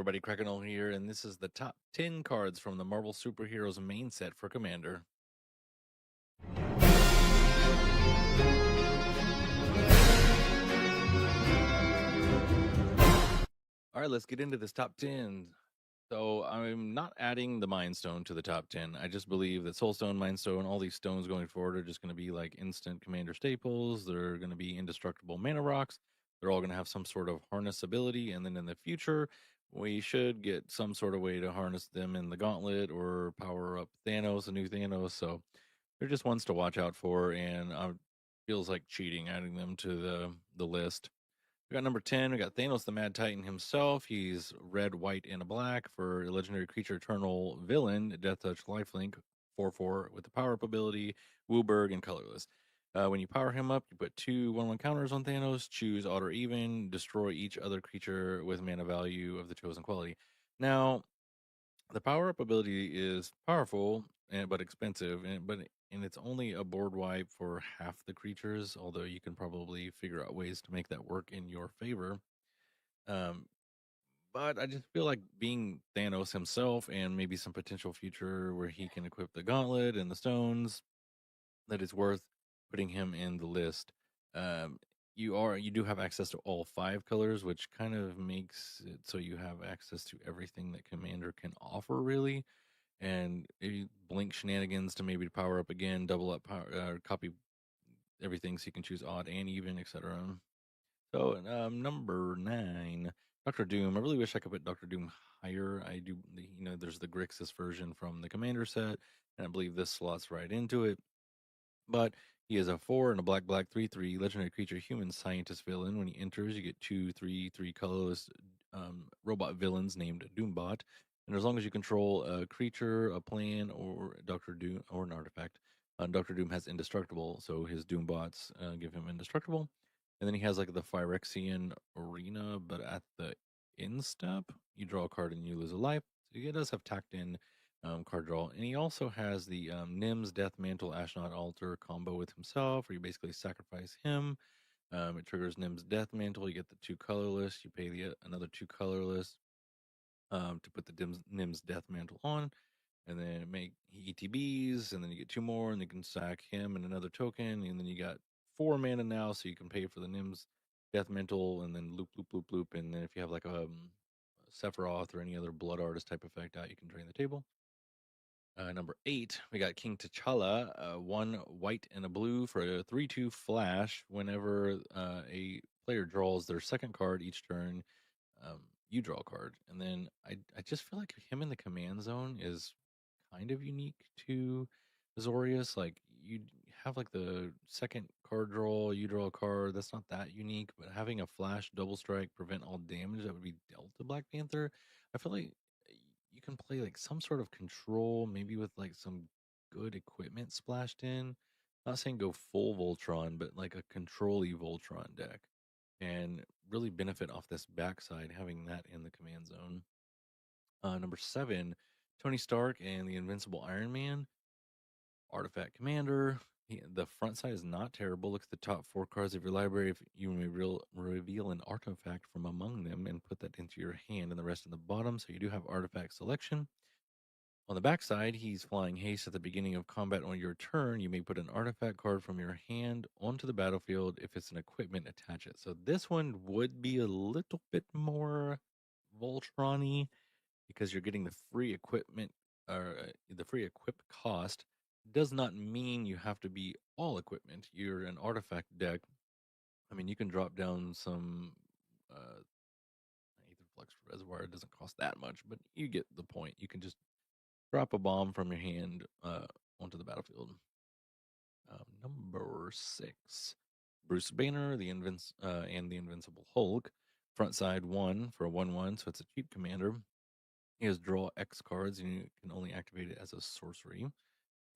Everybody, cracking on here, and this is the top 10 cards from the Marvel Superheroes main set for Commander. All right, let's get into this top 10. So I'm not adding the Mind Stone to the top 10. I just believe that Soulstone, Mind Stone, all these stones going forward are just going to be like instant Commander staples. They're going to be indestructible mana rocks. They're all going to have some sort of harness ability, and then in the future, we should get some sort of way to harness them in the Gauntlet or power up Thanos, a new Thanos. So they're just ones to watch out for, and feels like cheating adding them to the list. We got number 10. We got Thanos the Mad Titan himself. He's red, white, and a black for a legendary creature eternal villain, Death Touch Lifelink, 4/4 with the power up ability, Wooburg, and colorless. When you power him up, you put 2 1/1 counters on Thanos, choose odd or even, destroy each other creature with mana value of the chosen quality. Now, the power up ability is powerful but expensive, and it's only a board wipe for half the creatures. Although you can probably figure out ways to make that work in your favor. Um, but I just feel like being Thanos himself, and maybe some potential future where he can equip the gauntlet and the stones, that it's worth putting him in the list. Um, you do have access to all 5 colors, which kind of makes it so you have access to everything that Commander can offer, really. And maybe blink shenanigans to maybe power up again, double up power, copy everything so you can choose odd and even, etc. So number 9, Doctor Doom. I really wish I could put Doctor Doom higher. I do, there's the Grixis version from the Commander set, and I believe this slots right into it. But he is a 4 and a black 3/3 legendary creature human scientist villain. When he enters, you get 2/3/3 colorless robot villains named Doombot. And as long as you control a creature, a plan, or Doctor Doom or an artifact, Doctor Doom has indestructible, so his Doombots give him indestructible. And then he has like the Phyrexian Arena, but at the end step, you draw a card and you lose a life. So he does have tacked in card draw. And he also has the Nim's Death Mantle Ashnod Altar combo with himself, where you basically sacrifice him. It triggers Nim's Death Mantle. You get the 2 colorless. You pay the another 2 colorless to put the Nim's Death Mantle on. And then make ETBs, and then you get 2 more, and you can sack him and another token. And then you got 4 mana now, so you can pay for the Nim's Death Mantle, and then loop, loop, loop, loop. And then if you have like a Sephiroth or any other Blood Artist type effect out, you can drain the table. Number 8, we got King T'Challa, 1 white and a blue for a 3/2 flash. Whenever a player draws their second card each turn, you draw a card. And then I just feel like him in the command zone is kind of unique to Azorius. Like, you have like the second card draw, you draw a card. That's not that unique, but having a flash double strike prevent all damage that would be dealt to Black Panther, I feel like you can play like some sort of control, maybe with like some good equipment splashed in. Not saying go full Voltron, but like a control-y Voltron deck, and really benefit off this backside having that in the command zone. Number 7, Tony Stark and the Invincible Iron Man. Artifact Commander. The front side is not terrible. Look at the top 4 cards of your library. If you may reveal an artifact from among them and put that into your hand, and the rest in the bottom. So you do have artifact selection. On the back side, he's flying haste at the beginning of combat on your turn. You may put an artifact card from your hand onto the battlefield. If it's an equipment, attach it. So this one would be a little bit more Voltron-y, because you're getting the free equipment, or the free equip cost. Does not mean you have to be all equipment. You're an artifact deck. I mean, you can drop down some Aetherflux Reservoir. It doesn't cost that much, but you get the point. You can just drop a bomb from your hand onto the battlefield. Number 6, Bruce Banner, and the Invincible Hulk. Front side 1 for a 1/1, so it's a cheap commander. He has draw X cards, and you can only activate it as a sorcery.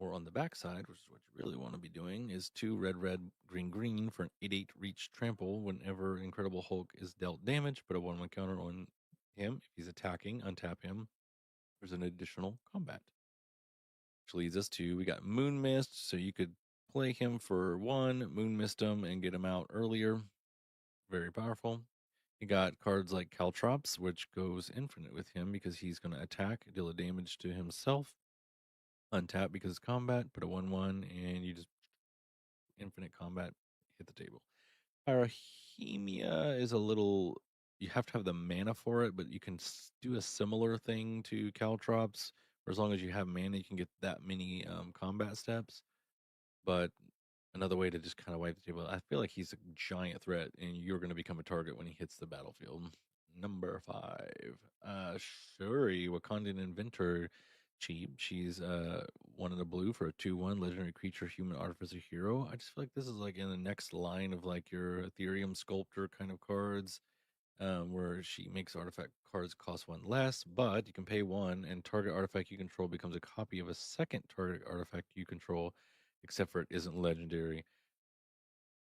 Or on the back side, which is what you really want to be doing, is 2 red, red, green, green for an 8/8 reach trample. Whenever Incredible Hulk is dealt damage, put a 1/1 counter on him. If he's attacking, untap him. There's an additional combat. Which leads us to, we got Moon Mist, so you could play him for 1, Moon Mist him, and get him out earlier. Very powerful. You got cards like Caltrops, which goes infinite with him because he's going to attack, deal a damage to himself, untap because it's combat, put a 1/1, and you just infinite combat, hit the table. Pyrrhemia is a little. You have to have the mana for it, but you can do a similar thing to Caltrops, where as long as you have mana, you can get that many combat steps. But another way to just kind of wipe the table. I feel like he's a giant threat, and you're going to become a target when he hits the battlefield. Number 5, Shuri, Wakandan Inventor, cheap. She's 1 in a blue for a 2/1 legendary creature, human artificer hero. I just feel like this is like in the next line of like your Ethereum sculptor kind of cards, where she makes artifact cards cost 1 less, but you can pay 1, and target artifact you control becomes a copy of a second target artifact you control, except for it isn't legendary.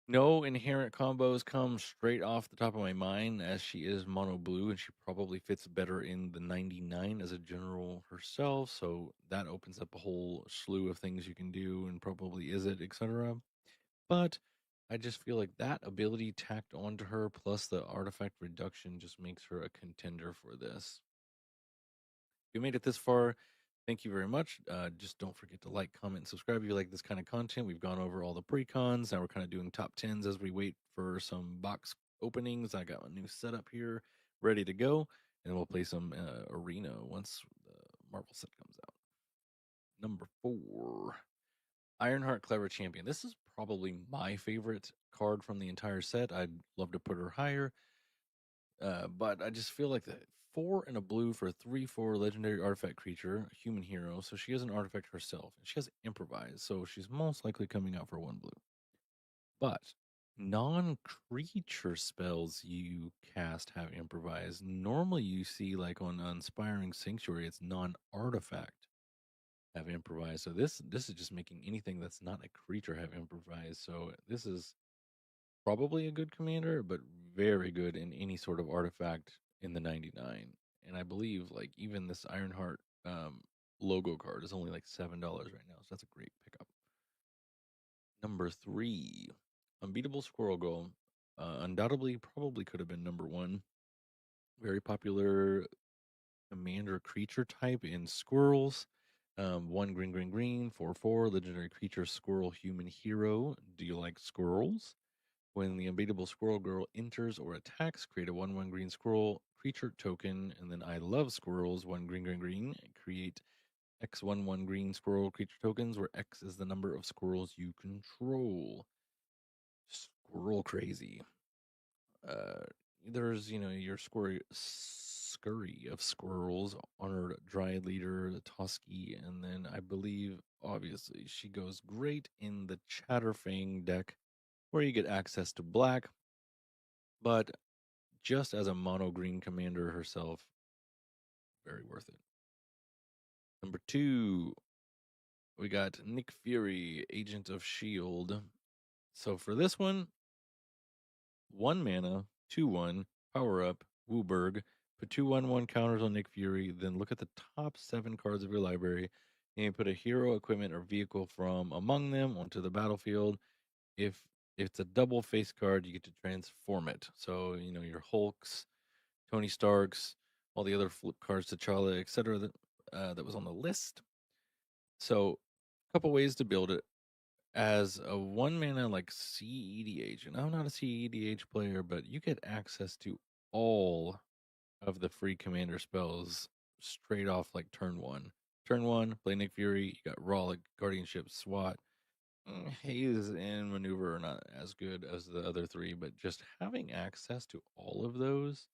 No inherent combos come straight off the top of my mind, as she is mono blue and she probably fits better in the 99 as a general herself. So that opens up a whole slew of things you can do and probably is it, etc. But I just feel like that ability tacked onto her plus the artifact reduction just makes her a contender for this. If you made it this far, thank you very much. Just don't forget to like, comment, and subscribe if you like this kind of content. We've gone over all the pre-cons. Now we're kind of doing top 10s as we wait for some box openings. I got a new setup here ready to go, and we'll play some arena once the Marvel set comes out. Number 4, Ironheart Clever Champion. This is probably my favorite card from the entire set. I'd love to put her higher. But I just feel like that 4 in a blue for a 3/4 legendary artifact creature, human hero. So she has an artifact herself, and she has improvise. So she's most likely coming out for 1 blue. But non-creature spells you cast have improvise. Normally, you see like on Inspiring Sanctuary, it's non-artifact have improvise. So this is just making anything that's not a creature have improvise. So this is probably a good commander, but very good in any sort of artifact in the 99. And I believe like even this Ironheart logo card is only like $7 right now. So that's a great pickup. Number 3, Unbeatable Squirrel Girl. Undoubtedly probably could have been number 1. Very popular commander creature type in squirrels. 1 green, green, green, 4/4, legendary creature, squirrel, human hero. Do you like squirrels? When the Unbeatable Squirrel Girl enters or attacks, create a 1/1 green squirrel creature token, and then I love squirrels, 1 green, green, green. Create X11 green squirrel creature tokens, where X is the number of squirrels you control. Squirrel crazy. Uh, there's, your scurry of squirrels, honored Dryad Leader, the Toski, and then I believe, obviously, she goes great in the Chatterfang deck, where you get access to black, but just as a mono green commander herself, very worth it. Number 2, we got Nick Fury, Agent of S.H.I.E.L.D. So for this one, 1 mana, 2/1, power up, Wooburg, put 2/1/1 counters on Nick Fury, then look at the top 7 cards of your library, and you put a hero, equipment, or vehicle from among them onto the battlefield. If it's a double face card, you get to transform it. So, your Hulks, Tony Starks, all the other flip cards, T'Challa, etc. That was on the list. So, a couple ways to build it. As a 1 mana like CEDH, and I'm not a CEDH player, but you get access to all of the free commander spells straight off like turn 1. Turn 1, play Nick Fury, you got Rollick, Guardianship, SWAT. Haze and Maneuver are not as good as the other 3, but just having access to all of those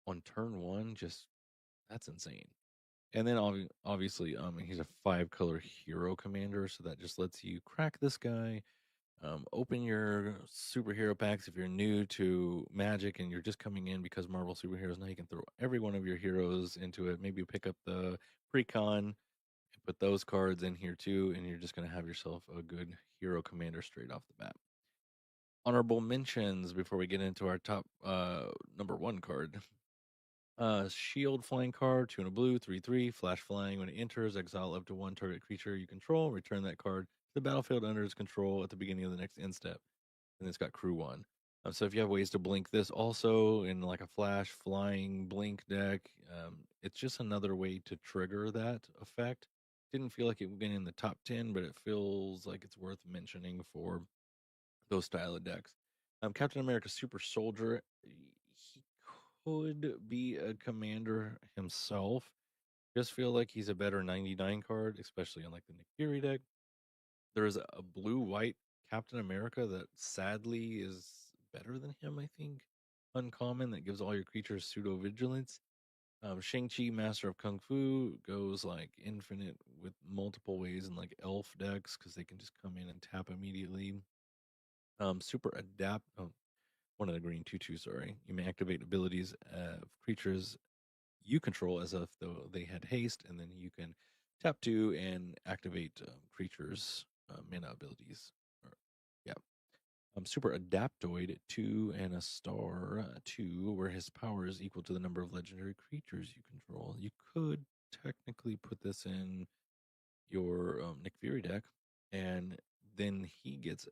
on turn 1, just that's insane. And then obviously, he's a 5-color hero commander, so that just lets you crack this guy. Open your superhero packs if you're new to Magic and you're just coming in because Marvel superheroes. Now you can throw every one of your heroes into it. Maybe pick up the pre-con and put those cards in here too, and you're just going to have yourself a good hero commander straight off the bat. Honorable mentions before we get into our top number 1 card. Shield flying card, 2 in a blue, 3/3, flash flying. When it enters, exile up to 1 target creature you control. Return that card to the battlefield under its control at the beginning of the next end step. And it's got crew 1. So if you have ways to blink this also in like a flash flying blink deck, it's just another way to trigger that effect. Didn't feel like it would get in the top 10, but it feels like it's worth mentioning for those style of decks. Captain America Super Soldier, he could be a commander himself. Just feel like he's a better 99 card, especially on like the Nick Fury deck. There's a blue white Captain America that sadly is better than him, I think. Uncommon that gives all your creatures pseudo vigilance. Shang-Chi, Master of Kung Fu, goes like infinite with multiple ways in like elf decks because they can just come in and tap immediately. Super adapt. Oh, one of the green 2/2, sorry. You may activate abilities of creatures you control as if though they had haste, and then you can tap 2 and activate creatures' mana abilities. Or, yeah. Super Adaptoid 2 and a star 2, where his power is equal to the number of legendary creatures you control. You could technically put this in your Nick Fury deck, and then he gets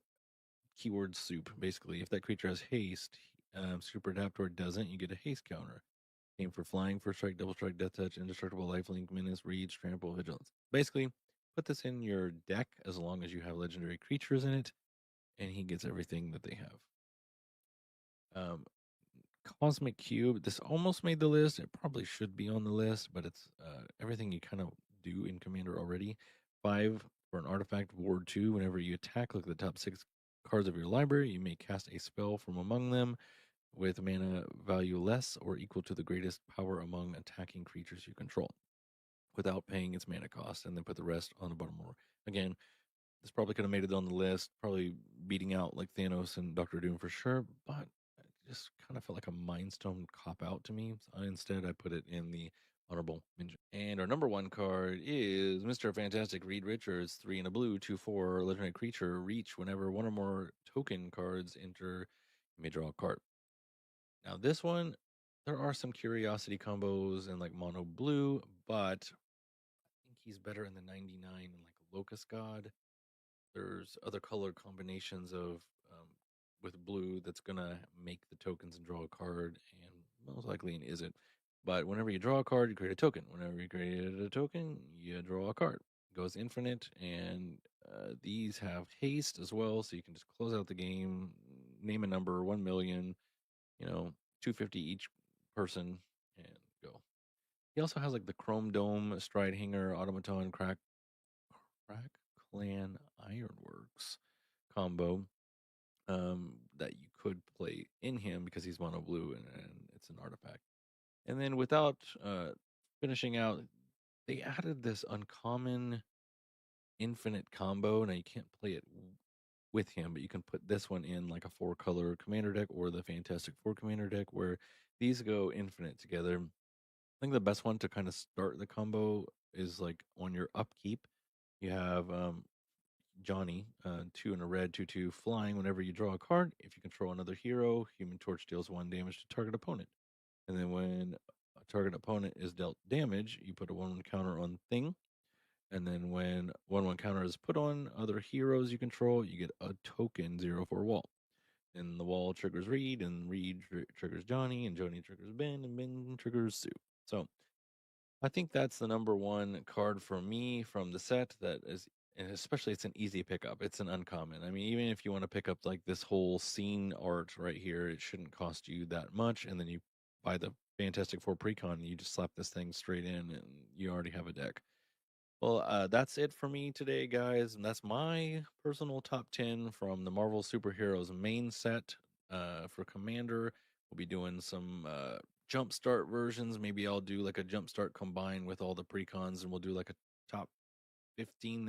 keyword soup. Basically, if that creature has haste, Super Adaptor doesn't, you get a haste counter. Aim for flying, first strike, double strike, death touch, indestructible, lifelink, menace, reach, trample, vigilance. Basically, put this in your deck as long as you have legendary creatures in it, and he gets everything that they have. Cosmic Cube, this almost made the list. It probably should be on the list, but it's everything you kind of do in Commander already. 5 for an artifact, Ward 2. Whenever you attack, look at the top 6 cards of your library. You may cast a spell from among them with mana value less or equal to the greatest power among attacking creatures you control without paying its mana cost, and then put the rest on the bottom row. Again, this probably could have made it on the list, probably beating out like Thanos and Doctor Doom for sure, but it just kind of felt like a Mind Stone cop out to me. So instead, I put it in the honorable mention. And our number 1 card is Mr. Fantastic Reed Richards, 3 and a blue, 2/4 legendary creature. Reach whenever one or more token cards enter, you may draw a card. Now, this one, there are some curiosity combos in like mono blue, but I think he's better in the 99 and like Locust God. There's other color combinations of with blue that's gonna make the tokens and draw a card, and most likely it isn't. But whenever you draw a card, you create a token. Whenever you create a token, you draw a card. It goes infinite, and these have haste as well, so you can just close out the game, name a number, 1,000,000, 250 each person, and go. He also has like the Chrome Dome, Stride Hanger, Automaton, Crack Clan Ironworks combo that you could play in him because he's mono blue and it's an artifact. And then without finishing out, they added this uncommon infinite combo. Now you can't play it with him, but you can put this one in like a 4-color commander deck or the Fantastic Four commander deck where these go infinite together. I think the best one to kind of start the combo is like on your upkeep. You have Johnny, 2 and a red, 2/2 flying. Whenever you draw a card, if you control another hero, Human Torch deals 1 damage to target opponent. And then when a target opponent is dealt damage, you put a 1/1 counter on thing. And then when 1/1 counter is put on other heroes you control, you get a token 0/4 wall. And the wall triggers Reed, and Reed triggers Johnny, and Johnny triggers Ben, and Ben triggers Sue. So I think that's the number 1 card for me from the set that is, and especially it's an easy pickup. It's an uncommon. I mean, even if you want to pick up like this whole scene art right here, it shouldn't cost you that much. And then you buy the Fantastic Four Precon, you just slap this thing straight in, and you already have a deck. Well, that's it for me today, guys, and that's my personal top 10 from the Marvel Superheroes main set. For Commander, we'll be doing some jumpstart versions. Maybe I'll do like a jumpstart combined with all the precons, and we'll do like a top 15